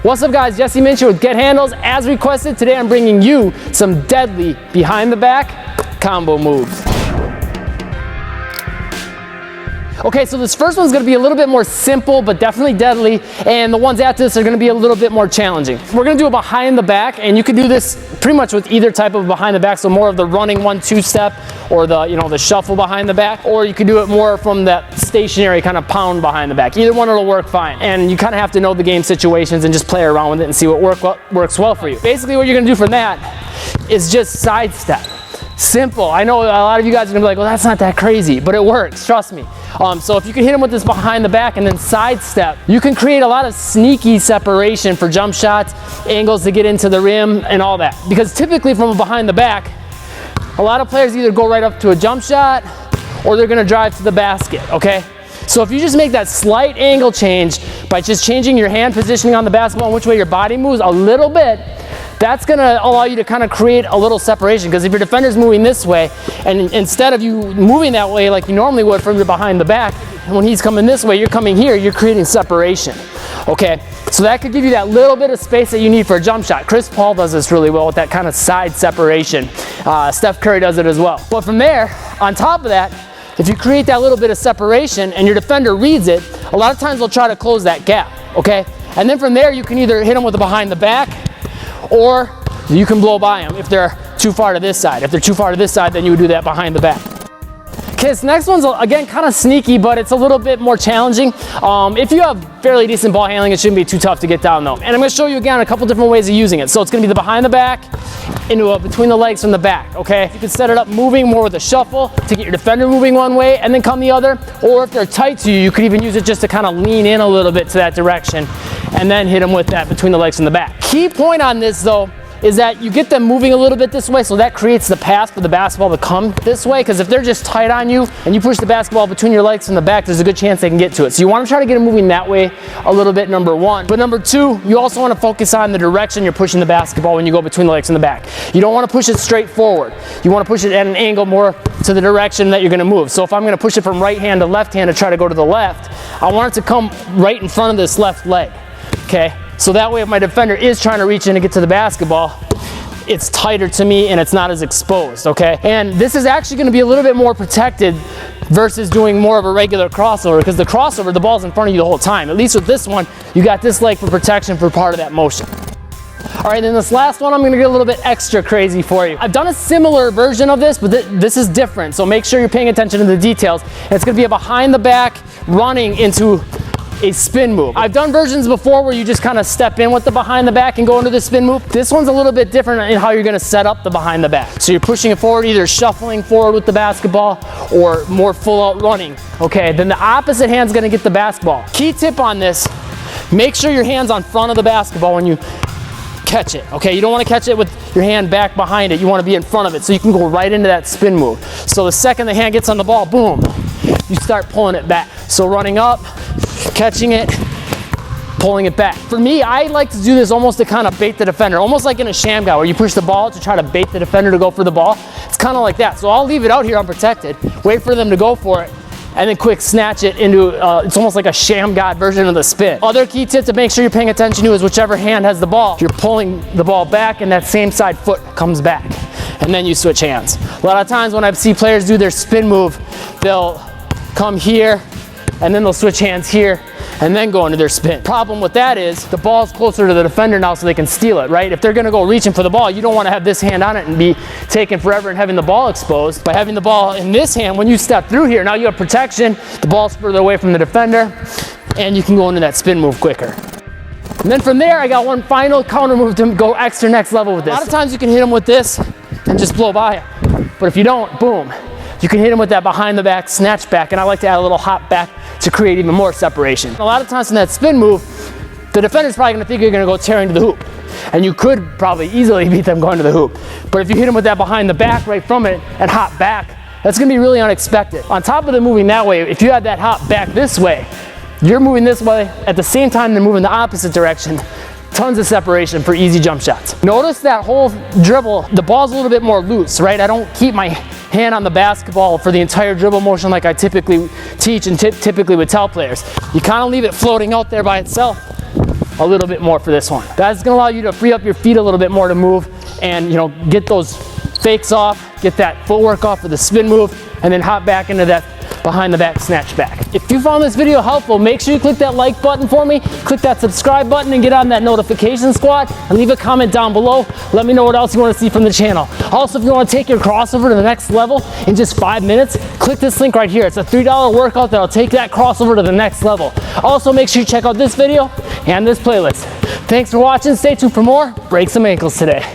What's up guys, Jesse Minch with Get Handles. As requested, today I'm bringing you some deadly behind the back combo moves. Okay, so this first one's gonna be a little bit more simple, but definitely deadly, and the ones after this are gonna be a little bit more challenging. We're gonna do a behind the back, and you can do this pretty much with either type of behind the back, so more of the running 1-2 step, or the shuffle behind the back, or you can do it more from that stationary kind of pound behind the back. Either one will work fine, and you kind of have to know the game situations and just play around with it and see what works well for you. Basically, what you're gonna do from that is just sidestep. Simple. I know a lot of you guys are gonna be like, well, that's not that crazy, but it works, trust me. So if you can hit him with this behind the back and then sidestep, you can create a lot of sneaky separation for jump shots, angles to get into the rim, and all that. Because typically from a behind the back, a lot of players either go right up to a jump shot or they're gonna drive to the basket, okay? So if you just make that slight angle change by just changing your hand positioning on the basketball and which way your body moves a little bit, that's gonna allow you to kind of create a little separation, because if your defender's moving this way, and instead of you moving that way like you normally would from your behind the back, when he's coming this way, you're coming here, you're creating separation, okay? So that could give you that little bit of space that you need for a jump shot. Chris Paul does this really well with that kind of side separation. Steph Curry does it as well. But from there, on top of that, if you create that little bit of separation and your defender reads it, a lot of times they'll try to close that gap, okay? And then from there, you can either hit them with a behind the back, or you can blow by them if they're too far to this side. If they're too far to this side, then you would do that behind the back. Okay, this next one's again kind of sneaky, but it's a little bit more challenging. If you have fairly decent ball handling, it shouldn't be too tough to get down though. And I'm gonna show you again a couple different ways of using it. So it's gonna be the behind the back into a between the legs from the back, okay? You can set it up moving more with a shuffle to get your defender moving one way and then come the other. Or if they're tight to you, you could even use it just to kind of lean in a little bit to that direction and then hit them with that between the legs from the back. Key point on this though is that you get them moving a little bit this way, so that creates the path for the basketball to come this way, because if they're just tight on you and you push the basketball between your legs from the back, there's a good chance they can get to it. So you want to try to get them moving that way a little bit, number one. But number two, you also want to focus on the direction you're pushing the basketball when you go between the legs and the back. You don't want to push it straight forward. You want to push it at an angle more to the direction that you're going to move. So if I'm going to push it from right hand to left hand to try to go to the left, I want it to come right in front of this left leg, okay? So that way if my defender is trying to reach in to get to the basketball, it's tighter to me and it's not as exposed, okay? And this is actually gonna be a little bit more protected versus doing more of a regular crossover, because the crossover, the ball's in front of you the whole time. At least with this one, you got this leg for protection for part of that motion. All right, then this last one, I'm gonna get a little bit extra crazy for you. I've done a similar version of this, but this is different, so make sure you're paying attention to the details. And it's gonna be a behind the back running into a spin move. I've done versions before where you just kind of step in with the behind the back and go into the spin move. This one's a little bit different in how you're gonna set up the behind the back. So you're pushing it forward, either shuffling forward with the basketball or more full out running. Okay, then the opposite hand's gonna get the basketball. Key tip on this, make sure your hand's on front of the basketball when you catch it, okay? You don't wanna catch it with your hand back behind it. You wanna be in front of it so you can go right into that spin move. So the second the hand gets on the ball, boom, you start pulling it back. So running up, catching it, pulling it back. For me, I like to do this almost to kind of bait the defender, almost like in a sham guy where you push the ball to try to bait the defender to go for the ball. It's kind of like that. So I'll leave it out here unprotected, wait for them to go for it, and then quick snatch it into, it's almost like a sham god version of the spin. Other key tip to make sure you're paying attention to is whichever hand has the ball, you're pulling the ball back and that same side foot comes back. And then you switch hands. A lot of times when I see players do their spin move, they'll come here, and then they'll switch hands here and then go into their spin. Problem with that is the ball's closer to the defender now so they can steal it, right? If they're gonna go reaching for the ball, you don't wanna have this hand on it and be taking forever and having the ball exposed. By having the ball in this hand, when you step through here, now you have protection, the ball's further away from the defender, and you can go into that spin move quicker. And then from there, I got one final counter move to go extra next level with this. A lot of times you can hit them with this and just blow by it. But if you don't, boom. You can hit him with that behind the back, snatch back, and I like to add a little hop back to create even more separation. A lot of times in that spin move, the defender's probably gonna think you're gonna go tearing to the hoop. And you could probably easily beat them going to the hoop. But if you hit him with that behind the back right from it and hop back, that's gonna be really unexpected. On top of the moving that way, if you had that hop back this way, you're moving this way at the same time they're moving the opposite direction. Tons of separation for easy jump shots. Notice that whole dribble, the ball's a little bit more loose, right? I don't keep my hand on the basketball for the entire dribble motion like I typically teach and typically would tell players. You kind of leave it floating out there by itself. a little bit more for this one. That's gonna allow you to free up your feet a little bit more to move and, you know, get those fakes off, get that footwork off with the spin move, and then hop back into that behind the back snatch back. If you found this video helpful, make sure you click that like button for me, click that subscribe button, and get on that notification squad, and leave a comment down below. Let me know what else you want to see from the channel. Also, if you want to take your crossover to the next level in just 5 minutes, click this link right here. It's a $3 workout that'll take that crossover to the next level. Also, make sure you check out this video and this playlist. Thanks for watching. Stay tuned for more. Break some ankles today.